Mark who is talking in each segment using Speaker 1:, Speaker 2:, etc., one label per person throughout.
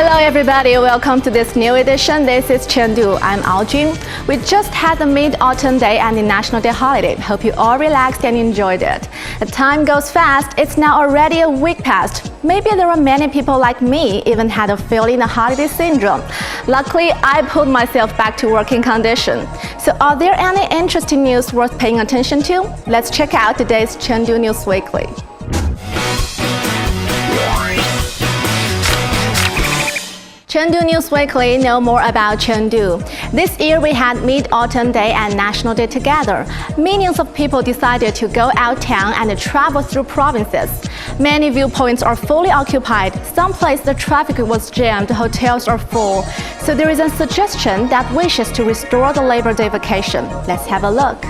Speaker 1: Hello everybody, welcome to this new edition. This is Chengdu. I'm Aojun. We just had the Mid-Autumn Day and the National Day holiday. Hope you all relaxed and enjoyed it. The time goes fast. It's now already a week past. Maybe there are many people like me even had a feeling the holiday syndrome. Luckily, I pulled myself back to working condition. So are there any interesting news worth paying attention to? Let's check out today's Chengdu News Weekly. Chengdu News Weekly, know more about Chengdu. This year we had Mid-Autumn Day and National Day together. Millions of people decided to go out town and travel through provinces. Many viewpoints are fully occupied. Some places the traffic was jammed, hotels are full. So there is a suggestion that wishes to restore the Labor Day vacation. Let's have a look.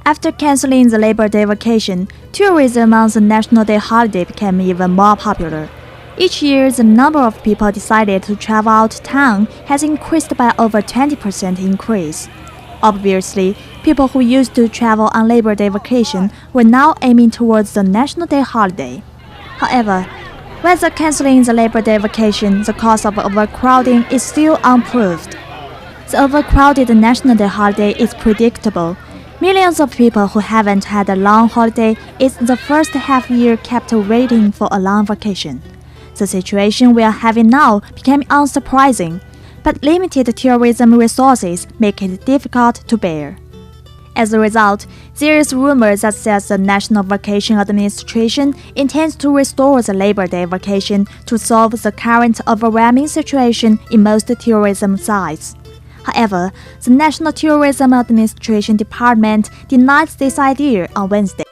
Speaker 2: After canceling the Labor Day vacation, tourism on the National Day holiday became even more popular. Each year, the number of people decided to travel out of town has increased by over 20% increase. Obviously, people who used to travel on Labor Day vacation were now aiming towards the National Day holiday. However, whether canceling the Labor Day vacation, the cause of overcrowding is still unproved. The overcrowded National Day holiday is predictable. Millions of people who haven't had a long holiday is the first half year kept waiting for a long vacation. The situation we are having now became unsurprising, but limited tourism resources make it difficult to bear. As a result, there is rumor that the National Vacation Administration intends to restore the Labor Day vacation to solve the current overwhelming situation in most tourism sites. However, the National Tourism Administration Department denied this idea on Wednesday.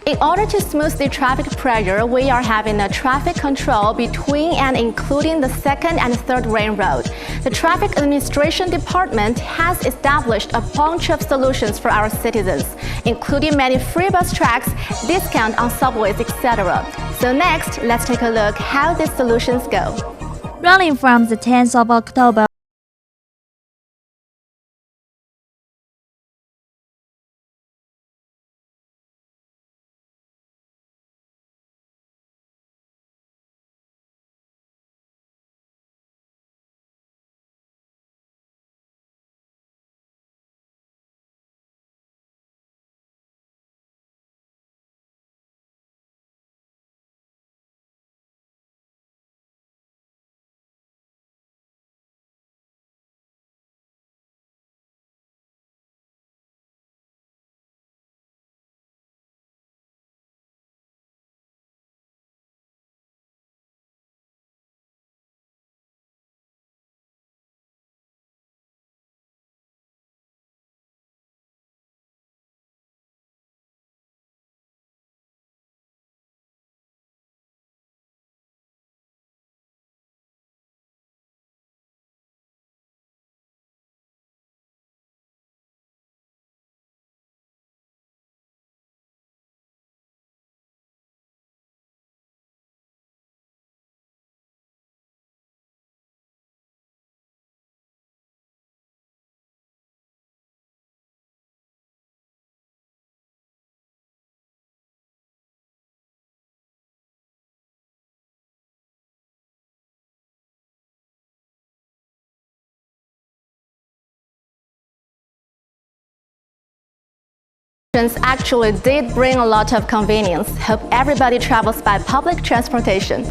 Speaker 1: In order to smooth the traffic pressure, we are having a traffic control between and including the second and third ring road. The Traffic Administration Department has established a bunch of solutions for our citizens, including many free bus tracks, discount on subways, etc. So next, let's take a look how these solutions go.
Speaker 2: Running from the 10th of October,
Speaker 1: Actually did bring a lot of convenience. Hope everybody travels by public transportation.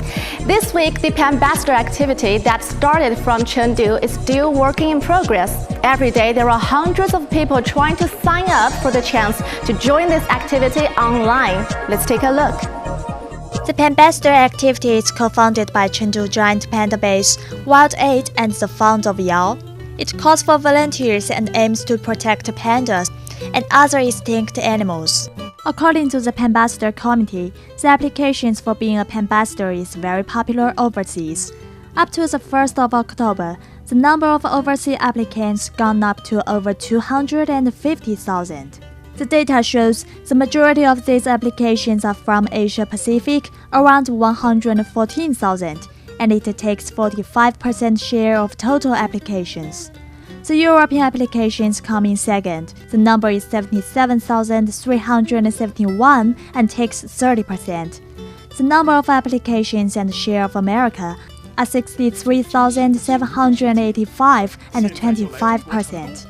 Speaker 1: This week, the Ambassador activity that started from Chengdu is still working in progress. Every day, there are hundreds of people trying to sign up for the chance to join this activity online. Let's take a look.
Speaker 2: The Ambassador activity is co-founded by Chengdu Giant Panda Base, Wild Aid, and the Fund of Yao. It calls for volunteers and aims to protect pandas and other extinct animals. According to the Ambassador Committee, the applications for being a Ambassador is very popular overseas. Up to the 1st of October, the number of overseas applicants gone up to over 250,000. The data shows the majority of these applications are from Asia Pacific, around 114,000, and it takes 45% share of total applications. The European applications come in second. The number is 77,371 and takes 30%. The number of applications and share of America are 63,785 and 25%.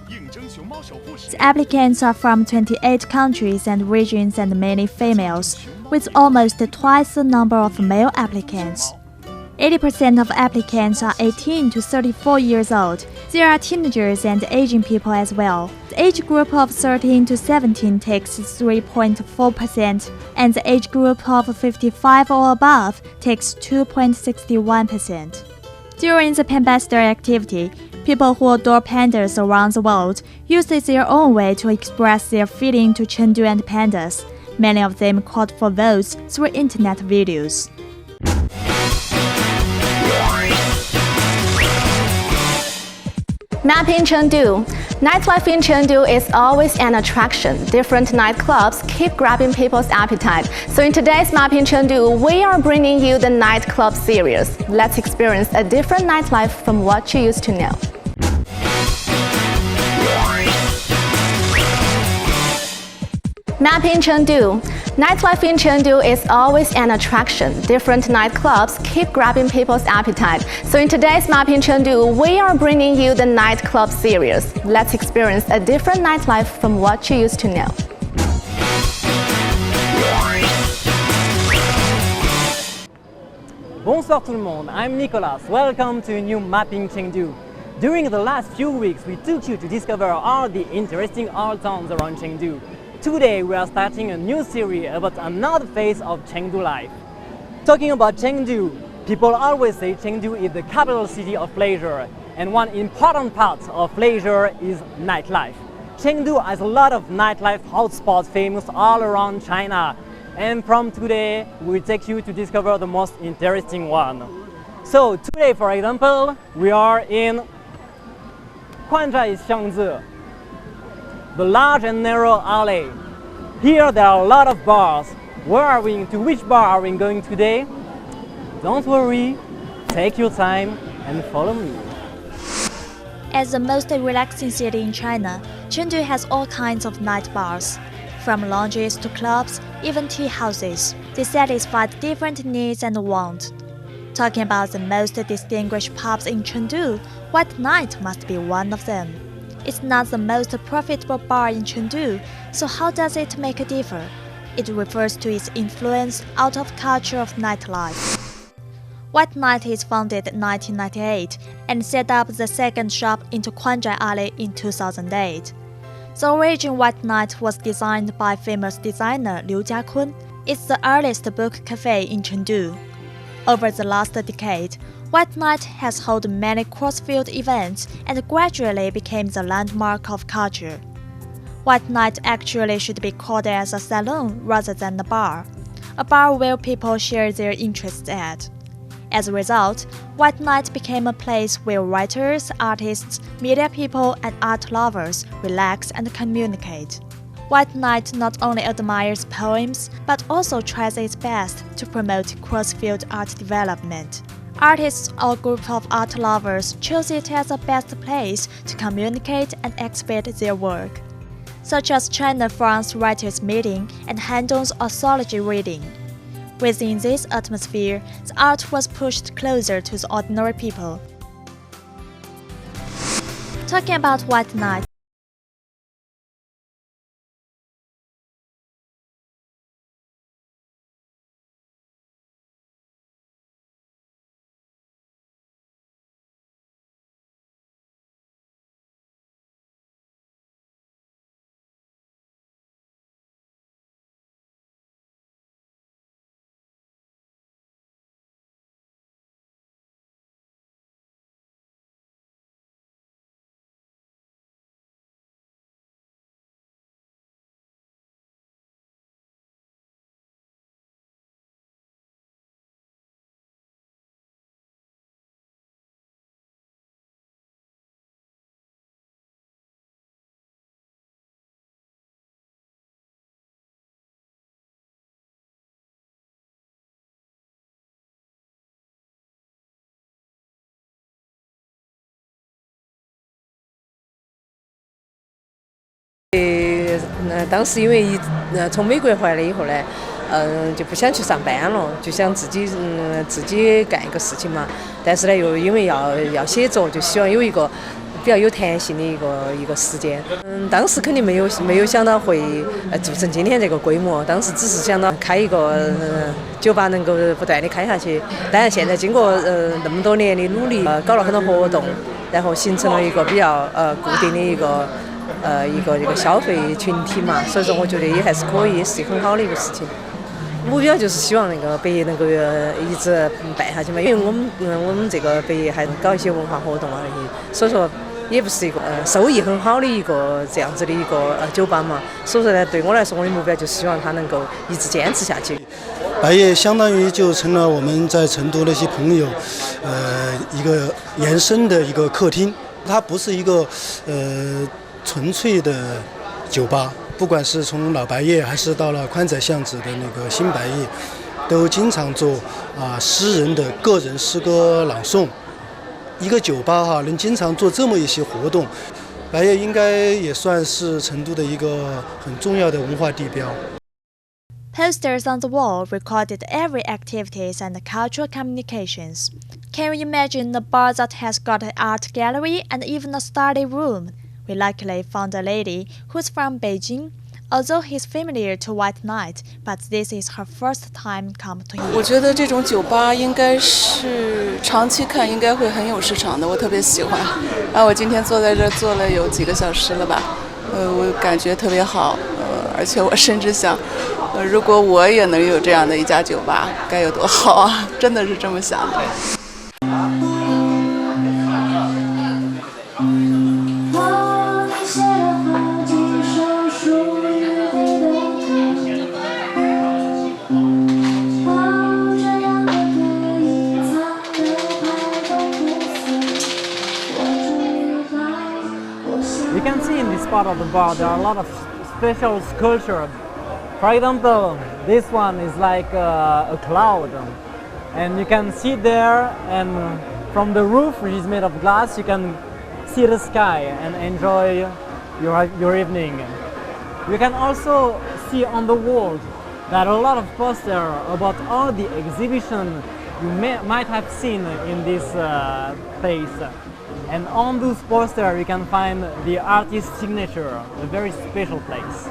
Speaker 2: The applicants are from 28 countries and regions and mainly females, with almost twice the number of male applicants. 80% of applicants are 18 to 34 years old. There are teenagers and aging people as well. The age group of 13 to 17 takes 3.4%, and the age group of 55 or above takes 2.61%. During the Panda activity, people who adore pandas around the world use it their own way to express their feeling to Chengdu and pandas. Many of them called for votes through internet videos.
Speaker 1: Mapping Chengdu. Nightlife in Chengdu is always an attraction. Different nightclubs keep grabbing people's appetite. So in today's Mapping Chengdu, we are bringing you the nightclub series. Let's experience a different nightlife from what you used to know. Mapping Chengdu. Nightlife in Chengdu is always an attraction. Different nightclubs keep grabbing people's appetite. So in today's Mapping Chengdu, we are bringing you the nightclub series. Let's experience a different nightlife from what you used to know.
Speaker 3: Bonsoir tout le monde, I'm Nicolas. Welcome to a new Mapping Chengdu. During the last few weeks, we took you to discover all the interesting art towns around Chengdu. Today, we are starting a new series about another phase of Chengdu life. Talking about Chengdu, people always say Chengdu is the capital city of leisure, and one important part of leisure is nightlife. Chengdu has a lot of nightlife hotspots famous all around China, and from today, we will take you to discover the most interesting one. So today, for example, we are in Chengdu, the large and narrow alley. Here there are a lot of bars. To which bar are we going today? Don't worry, take your time and follow me.
Speaker 2: As the most relaxing city in China, Chengdu has all kinds of night bars. From lounges to clubs, even tea houses. They satisfy different needs and wants. Talking about the most distinguished pubs in Chengdu, White Night must be one of them. It's not the most profitable bar in Chengdu, so how does it make a difference? It refers to its influence out of culture of nightlife. White Night is founded in 1998 and set up the second shop into Quanzhai Alley in 2008. The original White Night was designed by famous designer Liu Jiakun. It's the earliest book cafe in Chengdu. Over the last decade, White Night has held many cross-field events and gradually became the landmark of culture. White Night actually should be called as a salon rather than a bar where people share their interests at. As a result, White Night became a place where writers, artists, media people, and art lovers relax and communicate. White Night not only admires poems, but also tries its best to promote cross-field art development. Artists or group of art lovers choose it as the best place to communicate and exhibit their work, such as China-France Writers' Meeting and Handong's Anthology Reading. Within this atmosphere, the art was pushed closer to the ordinary people. Talking about White Night,
Speaker 4: 当时因为从美国回来以后呢，就不想去上班了，就想自己干一个事情嘛。但是呢，又因为要写作，就希望有一个比较有弹性的一个时间。当时肯定没有想到会做成今天这个规模，当时只是想到开一个酒吧能够不断的开下去。当然现在经过那么多年的努力，搞了很多活动，然后形成了一个比较固定的一个消费群体嘛，所以说我觉得也还是可以，是很好的一个事情。目标就是希望那个北野能够一直办下去嘛，因为我们这个北野还搞一些文化活动啊那些，所以说也不是一个收益很好的一个这样子的一个酒吧嘛，所以说呢，对我来说，我的目标就是希望它能够一直坚持下去。
Speaker 5: 白夜相当于就成了我们在成都那些朋友，一个延伸的一个客厅，它不是一个纯粹的酒吧。不管是从老白夜还是到了宽窄巷子的那个新白夜，都经常做诗人的个人诗歌朗诵。一个酒吧能经常做这么一些活动，白夜应该也算是成都的一个很重要的文化地标。
Speaker 2: Posters on the wall recorded every activities and cultural communications. Can you imagine a bar that has got an art gallery and even a study room? We luckily found a lady who's from Beijing. Although he's familiar to White Night, but this is her first time come to here.
Speaker 6: 我觉得这种酒吧应该是长期看应该会很有市场的，我特别喜欢。我今天坐在这坐了有几个小时了吧，我感觉特别好，而且我甚至想，如果我也能有这样的一家酒吧，该有多好啊！真的是这么想的。
Speaker 3: You can see in this part of the bar there are a lot of special sculpture. For example, this one is like a cloud, and you can see there, and from the roof, which is made of glass, you can see the sky and enjoy your evening. You can also see on the wall that a lot of posters about all the exhibition you might have seen in this place. And on those posters you can find the artist's signature, a very special place.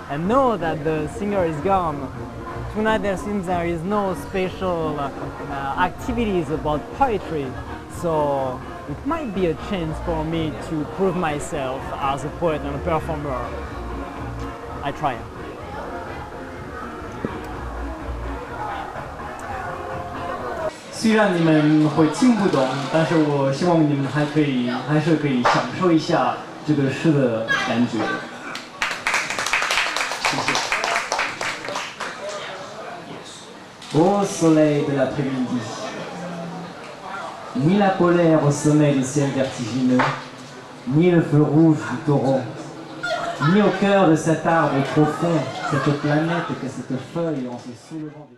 Speaker 3: And know that the singer is gone. Tonight there seems there is no special activities about poetry, so it might be a chance for me to prove myself as a poet and a performer. I try.
Speaker 7: 虽然你们会听不懂，但是我希望你们还是可以享受一下这个诗的感觉。谢谢。Au soleil de l'après-midi, ni la polaire au sommet du ciel vertigineux, ni le feu rouge du taureau, ni au cœur de cet arbre profond, cette planète que cette feuille en se soulevant des...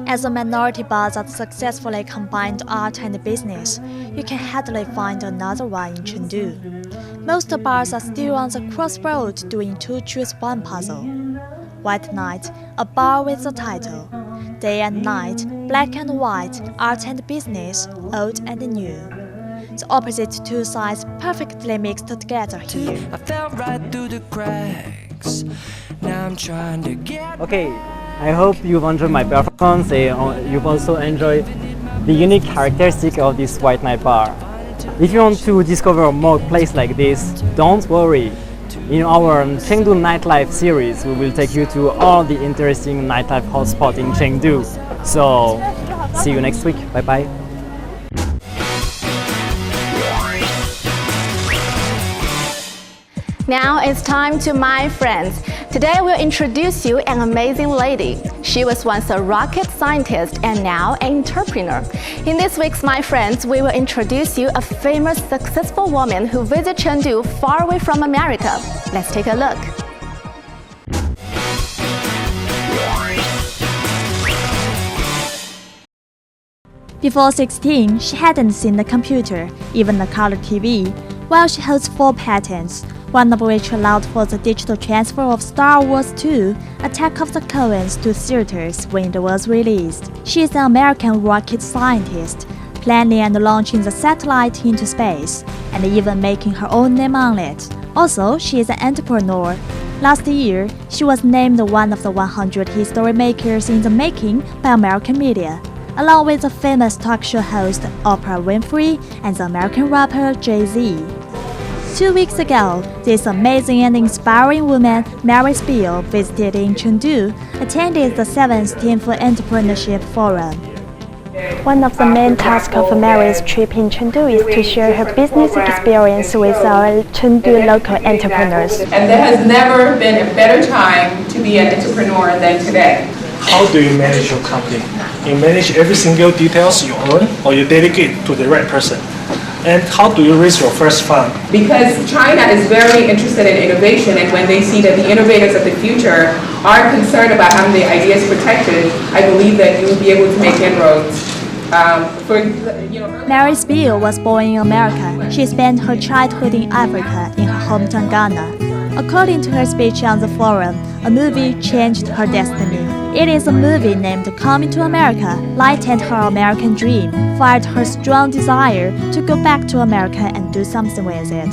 Speaker 2: As a minority bar that successfully combined art and business, you can hardly find another one in Chengdu. Most bars are still on the crossroad doing two choose one puzzle. White Night, a bar with the title. Day and night, black and white, art and business, old and new. The opposite two sides perfectly mixed together here.
Speaker 8: I fell right through the cracks. Now I'm trying to get.
Speaker 3: Okay, I hope you've enjoyed my performance and you've also enjoyed the unique characteristic of this White Night bar. If you want to discover more places like this, don't worry. In our Chengdu nightlife series, we will take you to all the interesting nightlife hotspots in Chengdu. So, see you next week. Bye bye.
Speaker 1: Now it's time to My Friends. Today we'll introduce you an amazing lady. She was once a rocket scientist and now an entrepreneur. In this week's My Friends, we will introduce you a famous, successful woman who visited Chengdu far away from America. Let's take a look.
Speaker 2: Before 16, she hadn't seen a computer, even a color TV. While she holds 4 patents, one of which allowed for the digital transfer of Star Wars 2, Attack of the Clones, to theaters when it was released. She is an American rocket scientist, planning and launching the satellite into space, and even making her own name on it. Also, she is an entrepreneur. Last year, she was named one of the 100 history makers in the making by American media, along with the famous talk show host Oprah Winfrey and the American rapper Jay-Z. 2 weeks ago, this amazing and inspiring woman, Mary Spiel, visited in Chengdu, attended the 7th Teamful Entrepreneurship Forum. One of the main tasks of Mary's trip in Chengdu is to share her business experience with our Chengdu local entrepreneurs.
Speaker 9: And there has never been a better time to be an entrepreneur than today.
Speaker 10: How do you manage your company? You manage every single details you own, or you delegate to the right person? And how do you raise your first fund?
Speaker 9: Because China is very interested in innovation, and when they see that the innovators of the future are concerned about having their ideas protected, I believe that you will be able to make inroads.
Speaker 2: Mary Spiel was born in America. She spent her childhood in Africa, in her hometown Ghana. According to her speech on the forum, a movie changed her destiny. It is a movie named Coming to America, lightened her American dream, fired her strong desire to go back to America and do something with it.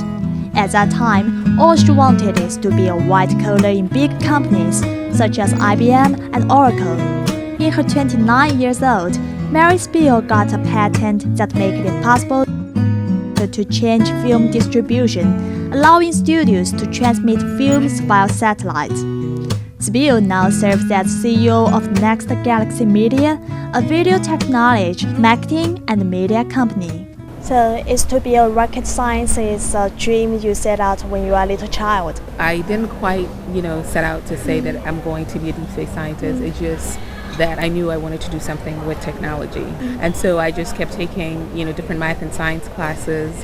Speaker 2: At that time, all she wanted is to be a white collar in big companies such as IBM and Oracle. In her 29 years old, Mary Spiel got a patent that made it possible to change film distribution, allowing studios to transmit films via satellite. Spiel now serves as CEO of Next Galaxy Media, a video technology, marketing, and media company. So, is to be a rocket scientist a dream you set out when you were a little child?
Speaker 11: I didn't quite, set out to say that I'm going to be a deep space scientist. It's just that I knew I wanted to do something with technology. And so I just kept taking, different math and science classes.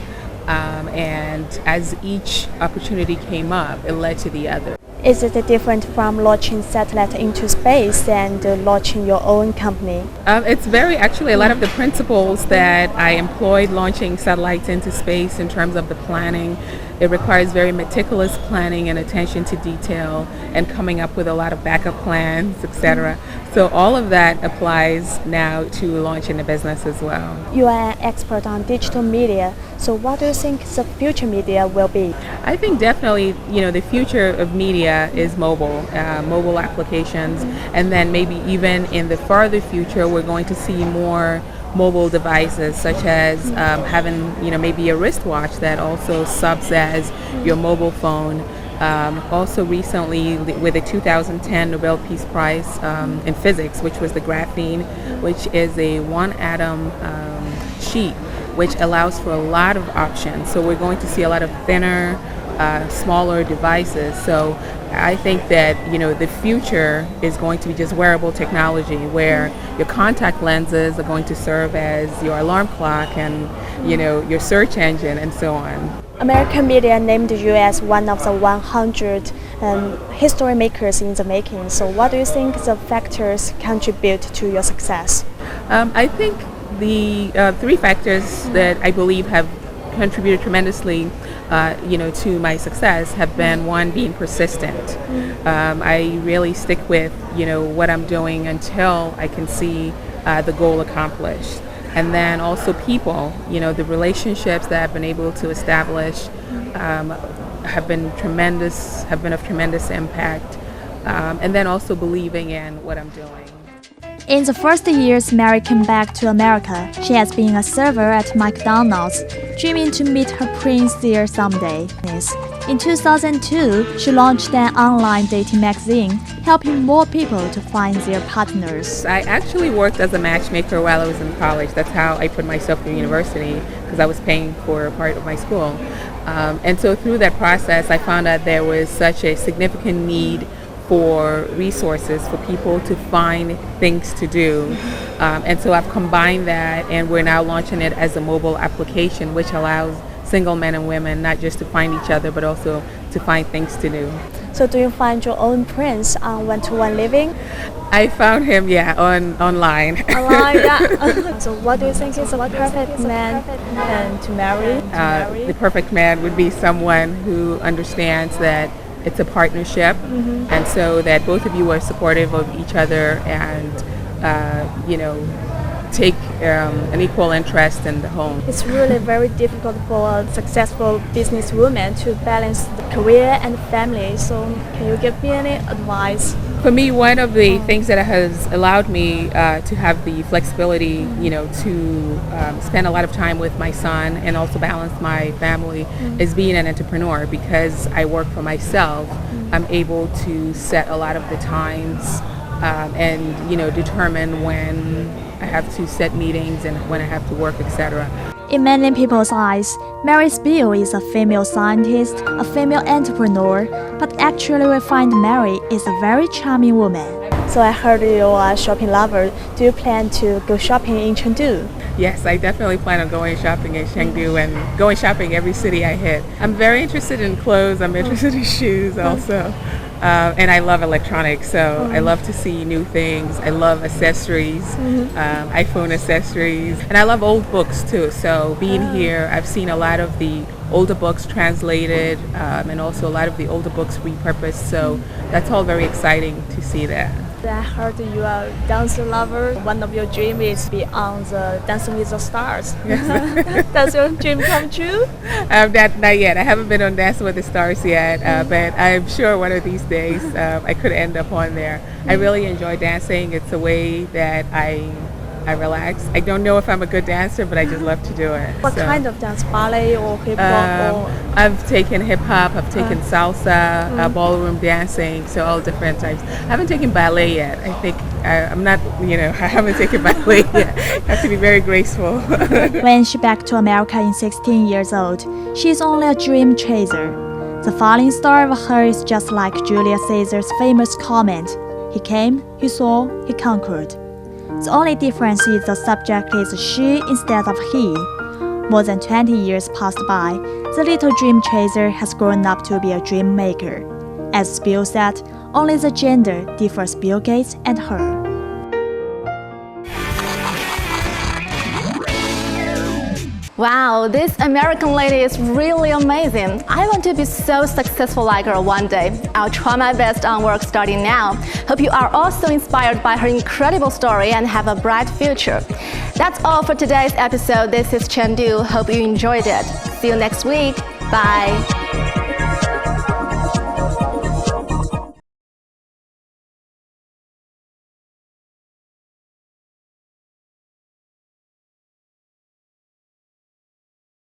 Speaker 11: And as each opportunity came up, it led to the other.
Speaker 2: Is it different from launching satellite into space and launching your own company?
Speaker 11: It's actually a lot of the principles that I employed launching satellites into space in terms of the planning. It requires very meticulous planning and attention to detail and coming up with a lot of backup plans, etc. So all of that applies now to launching a business as well.
Speaker 2: You are an expert on digital media, so what do you think the future media will be?
Speaker 11: I think definitely, the future of media is mobile applications, and then maybe even in the farther future, we're going to see more mobile devices, such as having, maybe a wristwatch that also subs as your mobile phone. Also recently with the 2010 Nobel Peace Prize in physics, which was the graphene, which is a one atom sheet, which allows for a lot of options. So we're going to see a lot of thinner, smaller devices. So I think that the future is going to be just wearable technology, where your contact lenses are going to serve as your alarm clock and your search engine and so on.
Speaker 2: American media named you as one of the 100 history makers in the making. So what do you think the factors contribute to your success?
Speaker 11: I think the three factors that I believe have contributed tremendously to my success have been, one, being persistent. I really stick with what I'm doing until I can see the goal accomplished. And then also people, the relationships that I've been able to establish have been of tremendous impact. And then also believing in what I'm doing.
Speaker 2: In the first years Mary came back to America, she has been a server at McDonald's, dreaming to meet her prince there someday. In 2002, she launched an online dating magazine, helping more people to find their partners.
Speaker 11: I actually worked as a matchmaker while I was in college. That's how I put myself through university, because I was paying for part of my school. And so through that process, I found out there was such a significant need for resources for people to find things to do. And so I've combined that, and we're now launching it as a mobile application, which allows single men and women not just to find each other, but also to find things to do.
Speaker 2: So do you find your own prince on one-to-one living?
Speaker 11: I found him, online.
Speaker 2: Online, yeah. So what do you think is a perfect man to marry?
Speaker 11: The perfect man would be someone who understands that it's a partnership, and so that both of you are supportive of each other and, take an equal interest in the home.
Speaker 2: It's really very difficult for a successful businesswoman to balance the career and family. So can you give me any advice?
Speaker 11: For me, one of the things that has allowed me to have the flexibility, to spend a lot of time with my son and also balance my family is being an entrepreneur. Because I work for myself, I'm able to set a lot of the times and, determine when I have to set meetings and when I have to work, etc.
Speaker 2: In many people's eyes, Mary Spiel is a female scientist, a female entrepreneur, but actually we find Mary is a very charming woman. So I heard you are a shopping lover. Do you plan to go shopping in Chengdu?
Speaker 11: Yes, I definitely plan on going shopping in Chengdu and going shopping every city I hit. I'm very interested in clothes, I'm interested in shoes also. And I love electronics, so I love to see new things. I love accessories, iPhone accessories, and I love old books too. So being here, I've seen a lot of the older books translated and also a lot of the older books repurposed. So that's all very exciting to see that.
Speaker 2: I heard you are a dance lover. One of your dreams is to be on the Dancing with the Stars.
Speaker 11: Yes.
Speaker 2: Does your dream come true?
Speaker 11: Not yet. I haven't been on Dancing with the Stars yet, but I'm sure one of these days I could end up on there. I really enjoy dancing. It's a way that I relax. I don't know if I'm a good dancer, but I just love to do it.
Speaker 2: What kind of dance? Ballet or hip hop?
Speaker 11: I've taken hip hop, I've taken salsa, ballroom dancing, so all different types. I haven't taken ballet yet. I think I'm not, I haven't taken ballet yet. I have to be very graceful.
Speaker 2: When she back to America in 16 years old, she is only a dream chaser. The falling star of her is just like Julius Caesar's famous comment: he came, he saw, he conquered. The only difference is the subject is she instead of he. More than 20 years passed by, the little dream chaser has grown up to be a dream maker. As Spiel said, only the gender differs Bill Gates and her.
Speaker 1: Wow, this American lady is really amazing. I want to be so successful like her one day. I'll try my best on work starting now. Hope you are also inspired by her incredible story and have a bright future. That's all for today's episode. This is Chengdu. Hope you enjoyed it. See you next week. Bye.